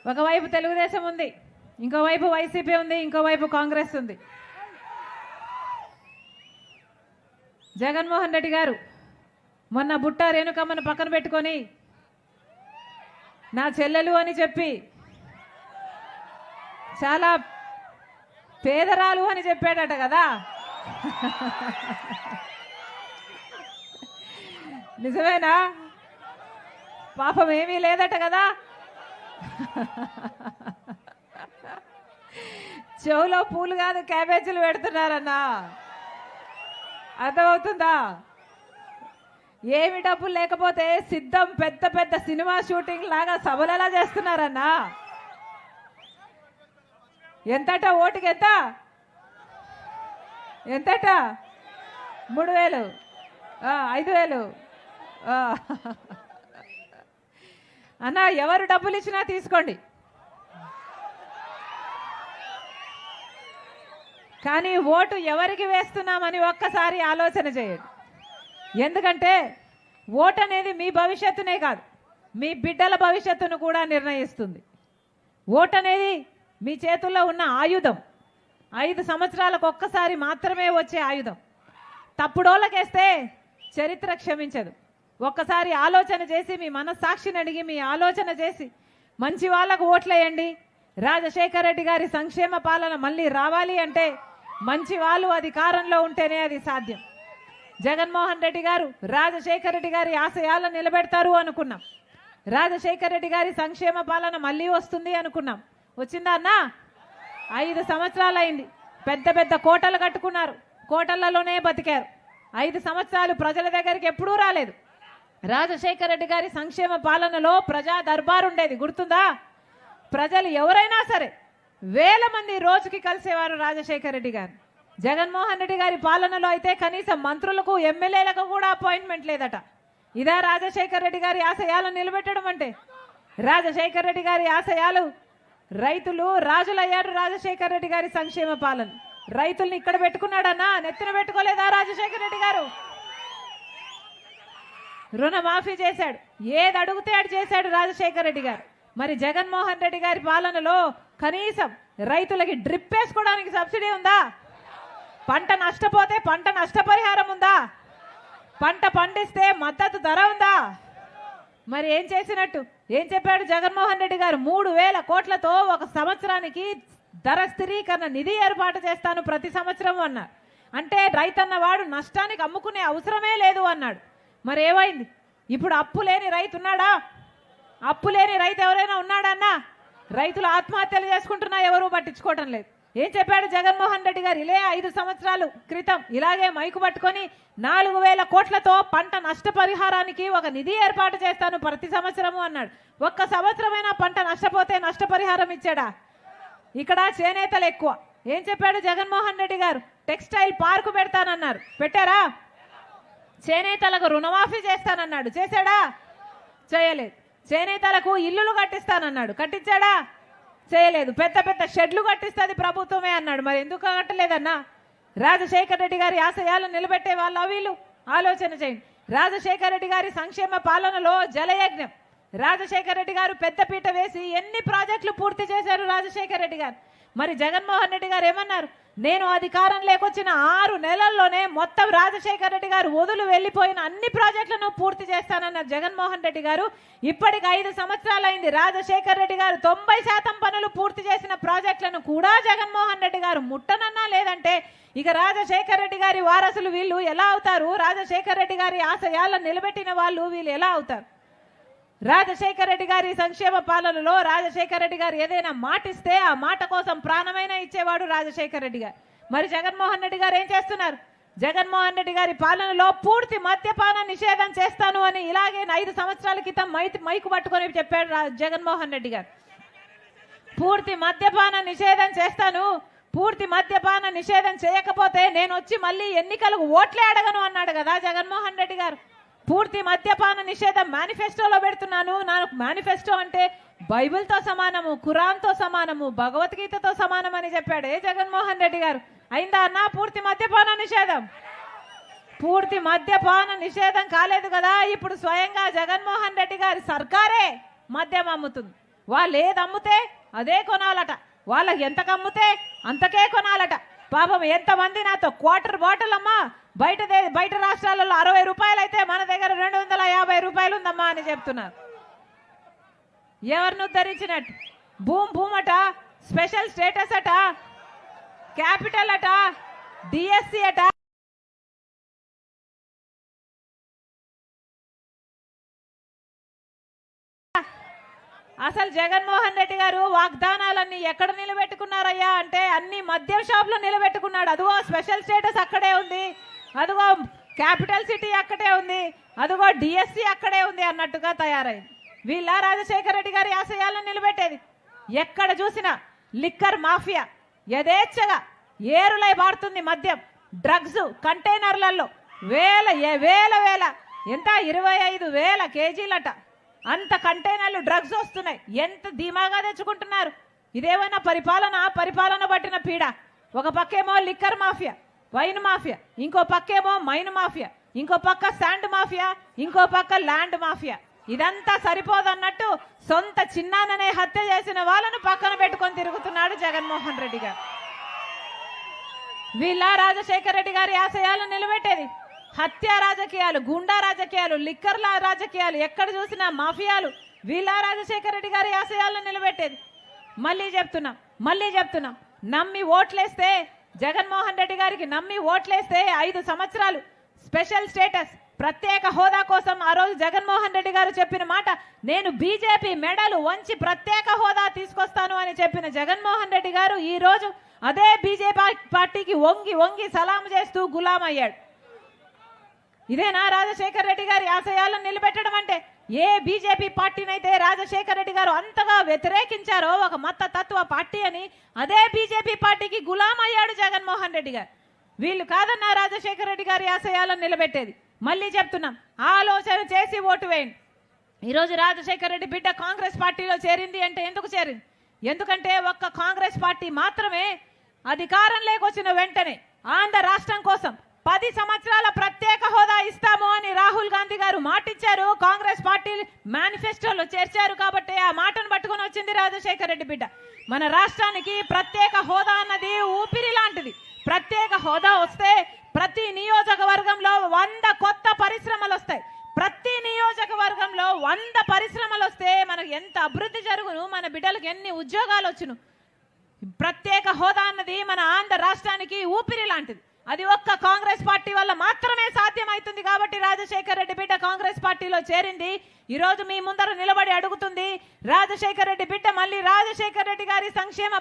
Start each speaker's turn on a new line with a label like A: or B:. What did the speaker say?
A: ఒకవైపు తెలుగుదేశం ఉంది, ఇంకోవైపు వైసీపీ ఉంది, ఇంకోవైపు కాంగ్రెస్ ఉంది. జగన్మోహన్ రెడ్డి గారు మొన్న బుట్ట రేణుకమ్మను పక్కన పెట్టుకొని నా చెల్లెలు అని చెప్పి చాలా పేదరాలు అని చెప్పాడట కదా. నిజమేనా? పాపం ఏమీ లేదట కదా. చెవులో పూలు కాదు క్యాబేజీలు పెడుతున్నారన్నా, అర్థమవుతుందా? ఏమి డబ్బులు లేకపోతే సిద్ధం పెద్ద పెద్ద సినిమా షూటింగ్ లాగా సభలలా చేస్తున్నారన్నా. ఎంతట ఓటుకి ఎంతట 3000 5000 అన్నా. ఎవరు డబ్బులు ఇచ్చినా తీసుకోండి, కానీ ఓటు ఎవరికి వేస్తున్నామని ఒక్కసారి ఆలోచన చేయండి. ఎందుకంటే ఓటు అనేది మీ భవిష్యత్తునే కాదు, మీ బిడ్డల భవిష్యత్తును కూడా నిర్ణయిస్తుంది. ఓటు అనేది మీ చేతుల్లో ఉన్న ఆయుధం. 5 సంవత్సరాలకు ఒక్కసారి మాత్రమే వచ్చే ఆయుధం. తప్పుడోళ్ళకేస్తే చరిత్ర క్షమించదు. ఒక్కసారి ఆలోచన చేసి మీ మనస్సాక్షిని అడిగి మీ ఆలోచన చేసి మంచి వాళ్ళకు ఓట్లేయండి. రాజశేఖర రెడ్డి గారి సంక్షేమ పాలన మళ్ళీ రావాలి అంటే మంచి వాళ్ళు అధికారంలో ఉంటేనే అది సాధ్యం. జగన్మోహన్ రెడ్డి గారు రాజశేఖర రెడ్డి గారి ఆశయాలను నిలబెడతారు అనుకున్నాం. రాజశేఖర రెడ్డి గారి సంక్షేమ పాలన మళ్ళీ వస్తుంది అనుకున్నాం. వచ్చిందా అన్నా? 5 సంవత్సరాలు అయింది. పెద్ద పెద్ద కోటలు కట్టుకున్నారు, కోటలలోనే బతికారు. 5 సంవత్సరాలు ప్రజల దగ్గరికి ఎప్పుడూ రాలేదు. రాజశేఖర రెడ్డి గారి సంక్షేమ పాలనలో ప్రజా దర్బారు ఉండేది, గుర్తుందా? ప్రజలు ఎవరైనా సరే వేల మంది రోజుకి కలిసేవారు రాజశేఖర రెడ్డి గారు. జగన్మోహన్ రెడ్డి గారి పాలనలో అయితే కనీసం మంత్రులకు ఎమ్మెల్యేలకు కూడా అపాయింట్మెంట్ లేదట. ఇదా రాజశేఖర రెడ్డి గారి ఆశయాలను నిలబెట్టడం అంటే? రాజశేఖర రెడ్డి గారి ఆశయాలు రైతులు రాజులయ్యారు. రాజశేఖర రెడ్డి గారి సంక్షేమ పాలన రైతుల్ని ఇక్కడ పెట్టుకున్నాడన్నా, నెత్తిన పెట్టుకోలేదా రాజశేఖర రెడ్డి గారు? రుణమాఫీ చేశాడు, ఏది అడిగితే అది చేశాడు రాజశేఖర రెడ్డి గారు. మరి జగన్మోహన్ రెడ్డి గారి పాలనలో కనీసం రైతులకి డ్రిప్ వేసుకోవడానికి సబ్సిడీ ఉందా? పంట నష్టపోతే పంట నష్టపరిహారం ఉందా? పంట పండిస్తే మద్దతు ధర ఉందా? మరి ఏం చేసినట్టు? ఏం చెప్పాడు జగన్మోహన్ రెడ్డి గారు? 3000 కోట్లతో ఒక సంవత్సరానికి ధర స్థిరీకరణ నిధి ఏర్పాటు చేస్తాను ప్రతి సంవత్సరం అన్నారు. అంటే రైతన్న వాడు నష్టానికి అమ్ముకునే అవసరమే లేదు అన్నాడు. మరి ఏమైంది? ఇప్పుడు అప్పు లేని రైతు ఉన్నాడా? అప్పు లేని రైతు ఎవరైనా ఉన్నాడన్నా? రైతులు ఆత్మహత్యలు చేసుకుంటున్నా ఎవరూ పట్టించుకోవటం లేదు. ఏం చెప్పాడు జగన్మోహన్ రెడ్డి గారు? ఇలే 5 సంవత్సరాల క్రితం ఇలాగే మైకు పట్టుకొని 4000 కోట్లతో పంట నష్టపరిహారానికి ఒక నిధి ఏర్పాటు చేస్తాను ప్రతి సంవత్సరము అన్నాడు. ఒక్క సంవత్సరమైనా పంట నష్టపోతే నష్టపరిహారం ఇచ్చాడా? ఇక్కడ చేనేతలు ఎక్కువ. ఏం చెప్పాడు జగన్మోహన్ రెడ్డి గారు? టెక్స్టైల్ పార్కు పెడతానన్నారు, పెట్టారా? చేనేతలకు రుణమాఫీ చేస్తానన్నాడు, చేశాడా? చేయలేదు. చేనేతలకు ఇల్లులు కట్టిస్తానన్నాడు, కట్టించాడా? చేయలేదు. పెద్ద పెద్ద షెడ్లు కట్టిస్తుంది ప్రభుత్వమే అన్నాడు, మరి ఎందుకు కట్టలేదన్నా? రాజశేఖర రెడ్డి గారి ఆశయాలను నిలబెట్టే వాళ్ళు వీళ్ళు ఆలోచన చేయండి. రాజశేఖర రెడ్డి గారి సంక్షేమ పాలనలో జలయజ్ఞం రాజశేఖర రెడ్డి గారు పెద్దపీట వేసి ఎన్ని ప్రాజెక్టులు పూర్తి చేశారు రాజశేఖర రెడ్డి గారు. మరి జగన్మోహన్ రెడ్డి గారు ఏమన్నారు? నేను అధికారం లేకొచ్చిన 6 నెలల్లోనే మొత్తం రాజశేఖర రెడ్డి గారు వదులు వెళ్ళిపోయిన అన్ని ప్రాజెక్టులను పూర్తి చేస్తానన్నారు జగన్మోహన్ రెడ్డి గారు. ఇప్పటికి 5 సంవత్సరాలు అయింది. రాజశేఖర రెడ్డి గారు 90% పనులు పూర్తి చేసిన ప్రాజెక్టులను కూడా జగన్మోహన్ రెడ్డి గారు ముట్టనన్నా లేదంటే ఇక రాజశేఖర రెడ్డి గారి వారసులు వీళ్ళు ఎలా అవుతారు? రాజశేఖర రెడ్డి గారి ఆశయాలను నిలబెట్టిన వాళ్ళు వీళ్ళు ఎలా అవుతారు? రాజశేఖర రెడ్డి గారి సంక్షేమ పాలనలో రాజశేఖర రెడ్డి గారు ఏదైనా మాటిస్తే ఆ మాట కోసం ప్రాణమైనా ఇచ్చేవాడు రాజశేఖర రెడ్డి గారు. మరి జగన్మోహన్ రెడ్డి గారు ఏం చేస్తున్నారు? జగన్మోహన్ రెడ్డి గారి పాలనలో పూర్తి మద్యపాన నిషేధం చేస్తాను అని ఇలాగే 5 సంవత్సరాల క్రితం మైకు పట్టుకొని చెప్పాడు జగన్మోహన్ రెడ్డి గారు. పూర్తి మద్యపాన నిషేధం చేస్తాను, పూర్తి మద్యపాన నిషేధం చేయకపోతే నేను వచ్చి మళ్ళీ ఎన్నికలకు ఓట్లే అడగను అన్నాడు కదా జగన్మోహన్ రెడ్డి గారు. పూర్తి మద్యపాన నిషేధం మేనిఫెస్టోలో పెడుతున్నాను. నాకు మేనిఫెస్టో అంటే బైబిల్తో సమానము, ఖురాన్తో సమానము, భగవద్గీతతో సమానం అని చెప్పాడే జగన్మోహన్ రెడ్డి గారు. అయిందా అన్నా పూర్తి మద్యపాన నిషేధం? పూర్తి మద్యపాన నిషేధం కాలేదు కదా. ఇప్పుడు స్వయంగా జగన్మోహన్ రెడ్డి గారి సర్కారే మద్యం అమ్ముతుంది. వాళ్ళు ఏది అమ్ముతే అదే కొనాలట, వాళ్ళకి ఎంతకు అమ్ముతే అంతకే కొనాలట. పాపం ఎంతమంది నాతో క్వార్టర్ బాటిల్ అమ్మా బయట రాష్ట్రాలలో 60 రూపాయలు అయితే మన దగ్గర 250 రూపాయలు ఉందమ్మా అని చెప్తున్నారు. ఎవరిని ఉద్ధరించినట్టు? భూమ్ అట, స్పెషల్ స్టేటస్ అట, క్యాపిటల్ అట, డిఎస్సి అట. అసలు జగన్మోహన్ రెడ్డి గారు వాగ్దానాలన్నీ ఎక్కడ నిలబెట్టుకున్నారయ్యా అంటే అన్ని మద్యం షాప్ లో నిలబెట్టుకున్నాడు. అదిగో స్పెషల్ స్టేటస్ అక్కడే ఉంది, అదిగో క్యాపిటల్ సిటీ అక్కడే ఉంది, అదిగో డిఎస్సి అక్కడే ఉంది అన్నట్టుగా తయారైంది. వీళ్ళ రాజశేఖర రెడ్డి గారి ఆశయాలను నిలబెట్టేది. ఎక్కడ చూసినా లిక్కర్ మాఫియా యథేచ్ఛగా ఏరులై పారుతుంది. మద్యం, డ్రగ్స్ కంటైనర్లలో వేల ఎంత 25,000 కేజీలట అంత కంటైనర్లు డ్రగ్స్ వస్తున్నాయి. ఎంత ధీమాగా తెచ్చుకుంటున్నారు. ఇదేమైనా పరిపాలన పట్టిన పీడ. ఒక పక్కేమో లిక్కర్ మాఫియా, వైన్ మాఫియా, ఇంకో పక్కేమో మైన్ మాఫియా, ఇంకో పక్క శాండ్ మాఫియా, ఇంకో పక్క ల్యాండ్ మాఫియా. ఇదంతా సరిపోదన్నట్టు సొంత చిన్నాననే హత్య చేసిన వాళ్ళను పక్కన పెట్టుకొని తిరుగుతున్నాడు జగన్మోహన్ రెడ్డి గారు. వీళ్ళ రాజశేఖర రెడ్డి గారి ఆశయాలను నిలబెట్టేది. హత్య రాజకీయాలు, గుండా రాజకీయాలు, లిక్కర్ల రాజకీయాలు, ఎక్కడ చూసినా మాఫియాలు. వీళ్ళ రాజశేఖర రెడ్డి గారి ఆశయాలను నిలబెట్టేది. మళ్ళీ చెప్తున్నాం నమ్మి ఓట్లేస్తే, జగన్మోహన్ రెడ్డి గారికి నమ్మి ఓట్లేస్తే 5 సంవత్సరాలు స్పెషల్ స్టేటస్ ప్రత్యేక హోదా కోసం ఆ రోజు జగన్మోహన్ రెడ్డి గారు చెప్పిన మాట, నేను బీజేపీ మెడలు వంచి ప్రత్యేక హోదా తీసుకొస్తాను అని చెప్పిన జగన్మోహన్ రెడ్డి గారు ఈ రోజు అదే బీజేపీ పార్టీకి వంగి సలాం చేస్తూ గులాం అయ్యాడు. ఇదేనా రాజశేఖర రెడ్డి గారి ఆశయాలను నిలబెట్టడం అంటే? ఏ బీజేపీ పార్టీనైతే రాజశేఖర రెడ్డి గారు అంతగా వ్యతిరేకించారో, ఒక మత తత్వ పార్టీ అని, అదే బీజేపీ పార్టీకి గులాం అయ్యాడు జగన్మోహన్ రెడ్డి గారు. వీళ్ళు కాదన్నా రాజశేఖర రెడ్డి గారి ఆశయాలను నిలబెట్టేది. మళ్ళీ చెప్తున్నాం, ఆలోచన చేసి ఓటు వేయండి. ఈరోజు రాజశేఖర రెడ్డి బిడ్డ కాంగ్రెస్ పార్టీలో చేరింది అంటే ఎందుకు చేరింది? ఎందుకంటే ఒక్క కాంగ్రెస్ పార్టీ మాత్రమే అధికారంలోకి వచ్చిన వెంటనే ఆంధ్ర రాష్ట్రం కోసం 10 సంవత్సరాల ప్రత్యేక హోదా ఇస్తాము అని రాహుల్ గాంధీ గారు మాటిచ్చారు. కాంగ్రెస్ పార్టీ మేనిఫెస్టోలో చేర్చారు. కాబట్టి ఆ మాటను పట్టుకొని వచ్చింది రాజశేఖర రెడ్డి బిడ్డ. మన రాష్ట్రానికి ప్రత్యేక హోదా అన్నది ఊపిరి లాంటిది. ప్రత్యేక హోదా వస్తే ప్రతి నియోజకవర్గంలో 100 కొత్త పరిశ్రమలు వస్తాయి. ప్రతి నియోజకవర్గంలో 100 పరిశ్రమలు వస్తే మనకు ఎంత అభివృద్ధి జరుగును, మన బిడ్డలకు ఎన్ని ఉద్యోగాలు వచ్చును. ప్రత్యేక హోదా అన్నది మన ఆంధ్ర రాష్ట్రానికి ఊపిరి లాంటిది. అది ఒక్క కాంగ్రెస్ పార్టీ వల్ల మాత్రమే సాధ్యమవుతుంది. కాబట్టి రాజశేఖర రెడ్డి బిడ్డ కాంగ్రెస్ పార్టీలో చేరింది. ఈ రోజు మీ ముందర నిలబడి అడుగుతుంది, రాజశేఖర రెడ్డి బిడ్డ మళ్ళీ రాజశేఖర రెడ్డి గారి సంక్షేమ